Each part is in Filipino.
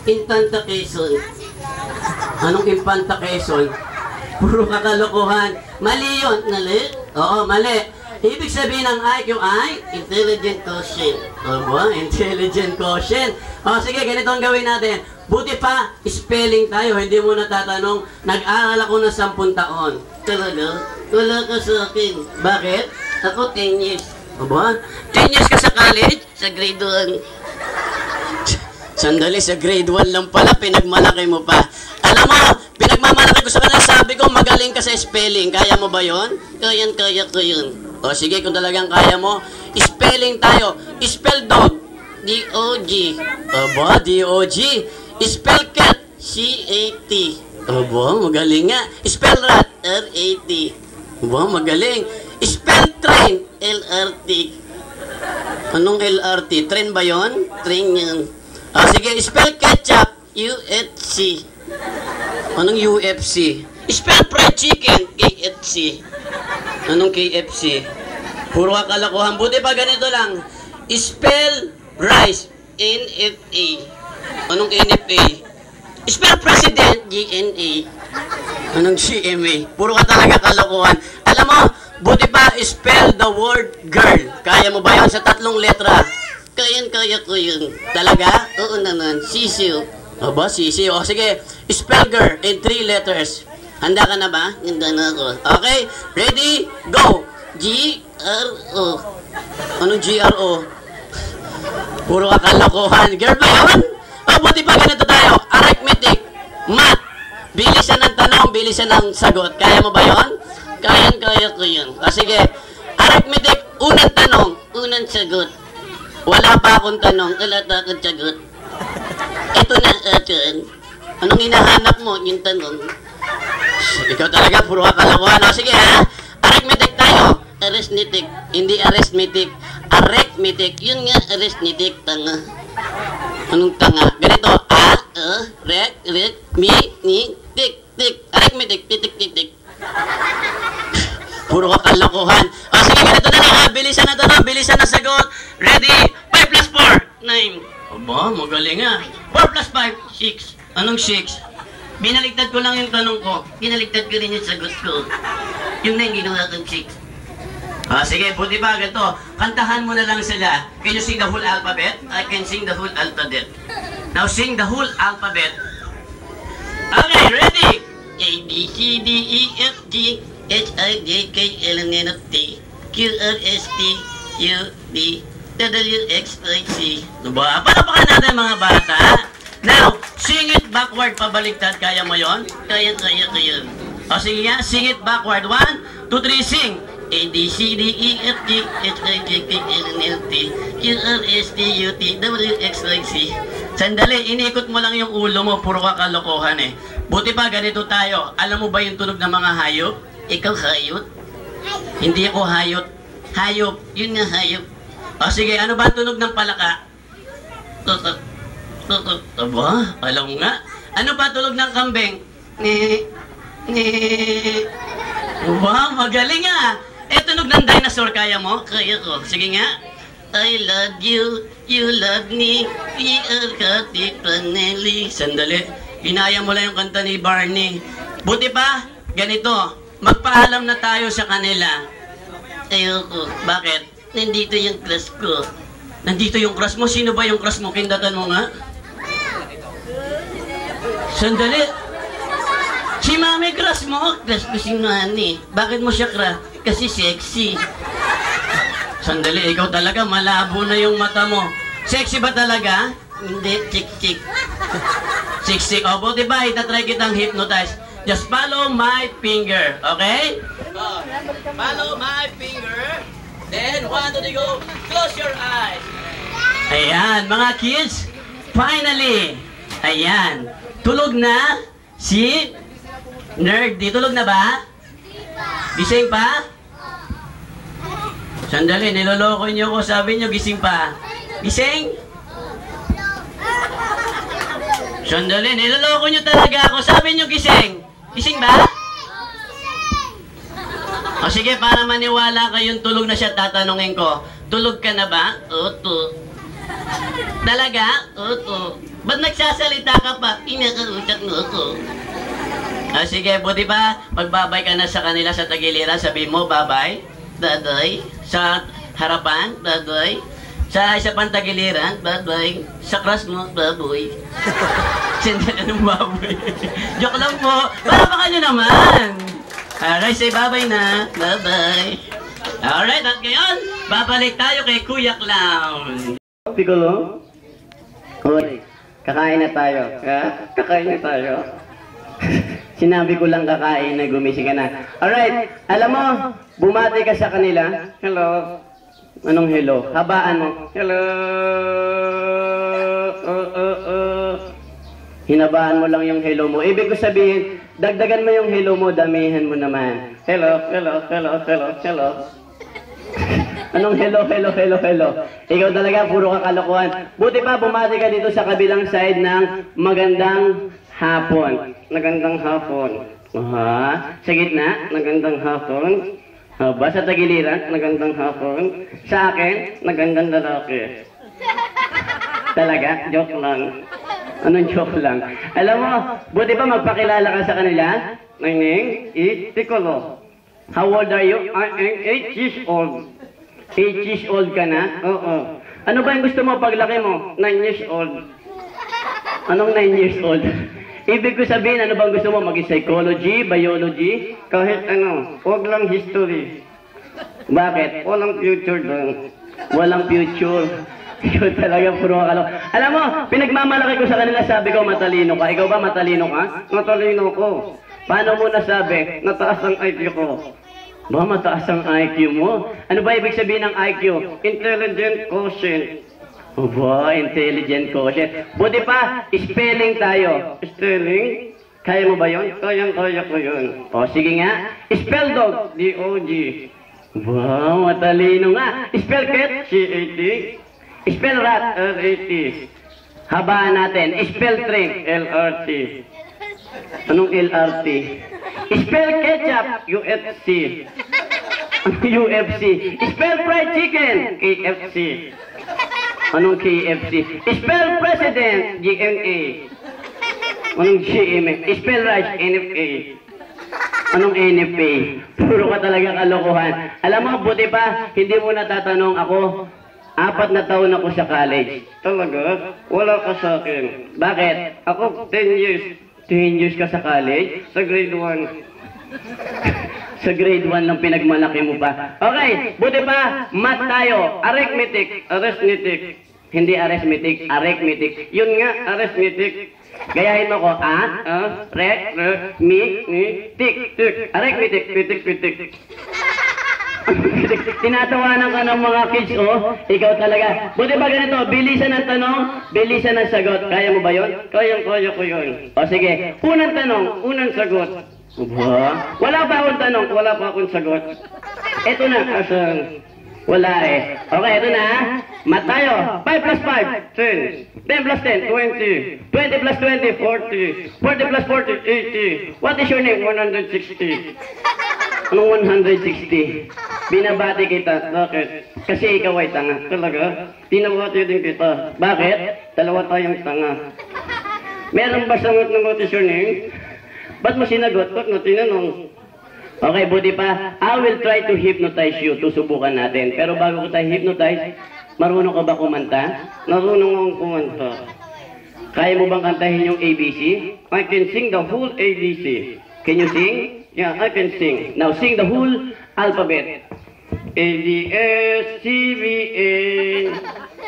Infanta Quezon. Anong Infanta Quezon? Puro kakalokohan. Mali yun. Mali? Oo, mali. Ibig sabihin ng IQ ay intelligent quotient. O ba? Intelligent quotient. O sige, ganito ang gawin natin. Buti pa, spelling tayo. Hindi mo natatanong, nag-aaral ako ng 10 taon. Talaga? Wala ka sa akin. Bakit? Ako 10 years. O ba? 10 years ka sa college? Sa grade 1. Sandali, sa grade 1 lang pala, pinagmalaki mo pa. Alam mo, pinagmamalaki ko sa kanila, sabi ko, magaling ka sa spelling. Kaya mo ba yon? Kaya ko yun. O sige, kung talagang kaya mo, spelling tayo. Spell dog, D-O-G. Aba, D-O-G. Spell cat, C-A-T. Aba, magaling nga. Spell rat, R-A-T. Aba, magaling. Spell train, L-R-T. Anong L-R-T? Train ba yon? Train yan. O sige, spell ketchup, U-F-C. Anong UFC? Spell fried chicken, KFC. Anong KFC? Puro kakalokohan. Buti pa ganito lang. Spell rice, N-F-A. Anong N-F-A? Spell president, G-N-A. Anong G-M-A? Puro ka talaga kalokohan. Alam mo, buti pa spell the word girl. Kaya mo ba yan sa 3 letra? Kaya ko yun. Talaga? Oo naman. Sisiw. Aba, sisiw. O sige, spell girl in 3 letters. Handa ka na ba? Handa na ako. Okay? Ready? Go! G-R-O. Anong G-R-O? Puro kakalokohan. Girl ba yun? O, buti pa ganito tayo. Arithmetic. Math. Bilisan ng tanong, bilisan ng sagot. Kaya mo ba yun? Kaya ko yun. O sige, arithmetic. Unang tanong, unang sagot. Wala pa akong tanong, wala pa akong sagot. Ito na atin. Anong hinahanap mo? Yung tanong. Ikaw talaga, puro kakalokohan. O sige ha, arithmetic tayo. Arithmetic, hindi arithmetic. Arithmetic, yun nga, arithmetic, tanga. Anong tanga? Ganito, tik, tik. Arithmetic, tik. Puro kakalokohan. O sige, ganito na lang ha. Bilisan na tanong, bilisan na sagot. Ready? 5 plus 4, 9. Aba, magaling nga. 4 plus 5, 6. Anong 6? Binaligtad ko lang yung tanong ko. Binaligtad ko rin yung sagot ko. Yung na yung ginawa kong 6. O sige, buti pa ganito. Kantahan mo na lang sila. Can you sing the whole alphabet? I can sing the whole alphabet. Now sing the whole alphabet. Okay, ready? A, B, C, D, E, F, G, H, I, J, K, L, M, N, O, P, Q, R, S, T, U, V, W, X, Y, Z. Diba? Palapakan natin mga bata. Now, sing it backward, pabaliktad. Kaya mo yon? Kaya ko yun. O sige nga, sing it backward. 1, 2, 3, sing. A, B, C, D, E, F, G, H, I, J, K, L, M, N, O, P, Q, R, S, T, U, T, W, X, Y, Z. Sandali, inikot mo lang yung ulo mo. Puro kakalokohan eh. Buti pa, ganito tayo. Alam mo ba yung tunog ng mga hayop? Ikaw hayop? Hindi ako hayop. Hayop. Yun nga hayop. O sige, ano ba ang tunog ng palaka? Tutok. Tutok. Aba, alam nga. Ano ba tunog ng kambing? Aba, magaling nga. Tunog ng dinosaur, kaya mo? Kaya ko. Sige nga. I love you, you love me, we are happy family. Sandali, inaya mo lang yung kanta ni Barney. Buti pa, ganito, magpaalam na tayo sa kanila. Ayoko, bakit? Nandito yung crush ko. Nandito yung crush mo? Sino ba yung crush mo? Kindatan mo nga. Sandali. Si Mami crush mo? Crush ko si Manny. Bakit mo siya crush? Kasi sexy. Sandali, ikaw talaga, malabo na yung mata mo. Sexy ba talaga? Hindi, chik-chik. Chik-chik. O, buti ba, itatry kitang hypnotize. Just follow my finger, okay? Follow my finger. Then, 1, 2, 3, go. Close your eyes. Ayan, mga kids. Finally. Ayan. Tulog na si Nerdy. Tulog na ba? Gising pa? Sandali, niloloko niyo ko. Sabi niyo, gising pa. Gising? Sandali, niloloko niyo talaga ako. Sabi niyo, gising. Gising ba? O sige, para maniwala kayong tulog na siya, tatanungin ko. Tulog ka na ba? Oo. Talaga? Oo. Ba't nagsasalita ka pa? Inakausap mo ako. Sige, buti pa, magbabay ka na sa kanila sa tagiliran, sabi mo, babay, daday, sa harapan, daday, sa isa pang tagiliran, babay, sa crush mo, baboy. Sandala ng baboy. Joke lang po, para baka nyo naman. Alright, say babay na, babay. Alright, at ngayon, babalik tayo kay Kuya Clown. Piccolo? Hoy, kakain na tayo. Ha? Kakain na tayo. Sinabi ko lang kakain na gumising ka na. Alright, alam mo, bumati ka sa kanila. Hello. Anong hello? Habaan mo. Hello. Hinabaan mo lang yung hello mo. Ibig ko sabihin, dagdagan mo yung hello mo, damihan mo naman. Hello, hello, hello, hello, hello. Anong hello, hello, hello, hello? Ikaw talaga, puro kakalokohan. Buti pa, bumati ka dito sa kabilang side ng magandang hapon. Magandang hapon. Sa gitna, magandang hapon. Sa tagiliran, magandang hapon. Sa akin, magandang lalaki. Talaga? Joke lang. Anong joke lang? Alam mo, buti pa magpakilala ka sa kanila. My name is Piccolo. How old are you? I am 8 years old. 8 years old ka na? Oo. Ano ba yung gusto mo paglaki mo? 9 years old. Anong 9 years old? Ibig ko sabihin, ano bang gusto mo? Maging psychology, biology? Kahit ano, huwag lang history. Bakit? Walang future doon. Walang future. Ikaw talaga, puro akalo. Alam mo, pinagmamalaki ko sa kanila, sabi ko, matalino ka. Ikaw ba matalino ka? Matalino ko. Paano mo nasabi? Nataas ang IQ ko. Ba, mataas ang IQ mo? Ano ba ibig sabihin ng IQ? Intelligent quotient. O ba, intelligent quotient. Buti pa, spelling tayo. Spelling? Kaya mo ba yun? Kaya ko yun. O, sige nga. Spell dog. D-O-G. Ba, matalino nga. Spell cat. C-A-T. Spell rat. L-A-T. Habaan natin. Spell drink. L-R-T. Anong LRT? Spell ketchup, UFC. UFC. Spell fried chicken, KFC. Anong KFC? Spell president, GMA. Anong GMA? Spell rice, NFA. Anong NFA? Puro ka talaga kalokohan. Alam mo, buti pa, hindi mo natatanong ako. 4 na taon ako sa college. Talaga? Wala ka sa akin. Bakit? Ako 10 years. 10 years ka sa college? Sa grade 1. Sa grade 1 lang pinagmalaki mo pa. Okay, buti pa, math tayo. Arithmetic. Arithmetic. Hindi arithmetic, arithmetic. Yun nga, arithmetic. Gayahin mo ko, tik. Arithmetic, pitik. Tinatawanan ka ng mga kids, oh. Ikaw talaga. Buti ba ganito, bilisan ang tanong, bilisan ang sagot. Kaya mo ba yun? Kaya ko yun. O sige, unang tanong, unang sagot. Wala pa akong tanong, wala pa akong sagot. Ito na, asan? Wala eh. Okay, ito na. Math tayo. 5 plus 5, 10. 10 plus 10, 20. 20 plus 20, 40. 40 plus 40, 80. What is your name? 160. Anong 160? Binabati kita. Bakit? Kasi ikaw ay tanga. Talaga? Tinabati din kita. Bakit? Dalawa tayong tanga. Meron ba sangot ng what is your name? Ba't mo sinagot? Ba't mo tinanong? Okay, buti pa. I will try to hypnotize you. Susubukan natin. Pero bago ko tayo hypnotize, marunong ka ba kumanta? Marunong akong kumanta. Kaya mo bang kantahin yung ABC? I can sing the whole ABC. Can you sing? Yeah, I can sing. Now sing the whole alphabet. A, B, S, C, B, N.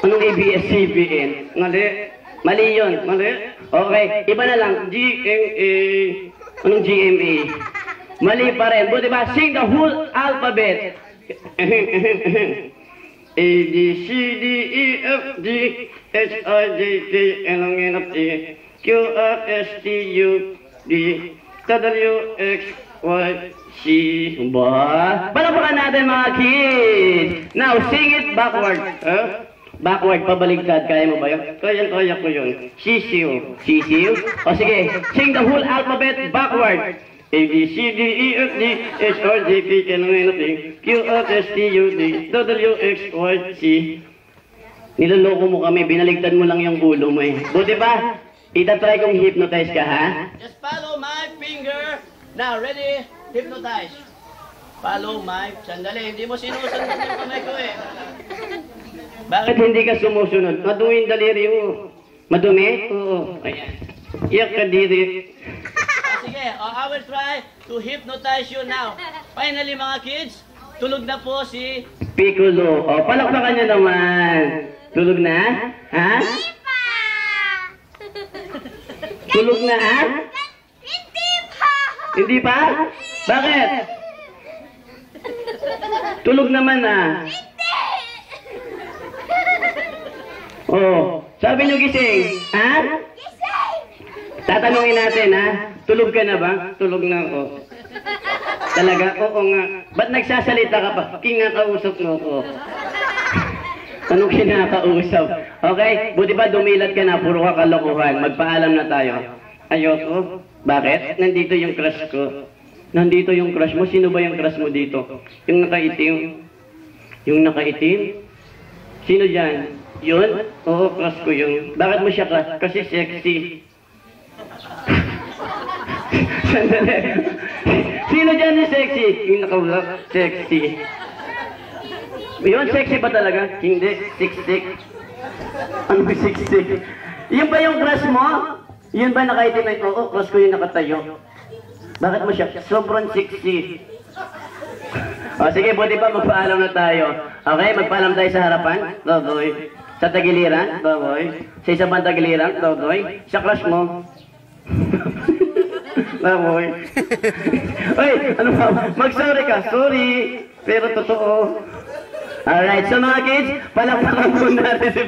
Anong A, B, S, C, B, N? Mali. Mali yun. Mali. Okay, iba na lang. G, M, A. Anong G, M, A? Mali pa rin. Buti ba? Sing the whole alphabet. A, B, C, D, E, F, G, H, I, J, K, L, M, N, P, Q, R, S, T, U, D, W, X, Y, C. Ba? Palapakan natin mga kids. Now, sing it backward. Backward, pabaligtad. Kaya mo ba yun? Kaya ko yun. Sisiu. Sisiu? O sige, sing the whole alphabet backward. A, B, C, D, E, F, G, H, R, J, K, L, M, N, P, Q, R, S, T, U, D, W, X, Y, C. Niloloko mo kami, binaligtad mo lang yung ulo mo eh. Buti ba? Itatry kong hypnotize ka, ha? Just follow my finger. Now, ready? Hypnotize. Follow my... Sandali, hindi mo sinusunod yung kamay ko eh. Bakit hindi ka sumusunod? Madumi yung daliri mo. Madumi? Oo. Ayan. Iyak ka diri. Sige, I will try to hypnotize you now. Finally, mga kids, tulog na po si... Piccolo. O, palakpakan niyo naman. Tulog na? Ha? Tulog na, ha? Hindi pa! Hindi pa? Bakit? Tulog naman, ha? Hindi! Oh, sabi niyo gising, ha? Gising! Tatanungin natin, ha? Tulog ka na ba? Tulog na ako. Talaga? Oo nga. Ba't nagsasalita ka pa? Kinakausap mo ako. Anong kinakausap? Okay? Buti ba dumilat ka na? Puro ka kalokohan. Magpaalam na tayo. Ayoko. Bakit? Nandito yung crush ko. Nandito yung crush mo. Sino ba yung crush mo dito? Yung nakaitim? Yung nakaitim? Sino dyan? Yun? Oo, crush ko yun. Bakit mo siya crush? Kasi sexy. Sandali. Sino dyan yung sexy? Yung nakaulap, sexy. Yun, sexy ba talaga? Hindi, siksik. Ano siksik? Yun ba yung crush mo? Yun ba nakaitim na? Oo, crush ko yung nakatayo. Bakit mo siya? Sobrang sexy. O sige, buti pa magpaalam na tayo. Okay, magpaalam tayo sa harapan. Todoy. Sa tagiliran. Todoy. Sa isa pang tagiliran. Todoy. Sa crush mo. Todoy. Uy, ano ba? Mag-sorry ka. Sorry. Pero totoo. Alright, so mga kids, palakpakan po natin si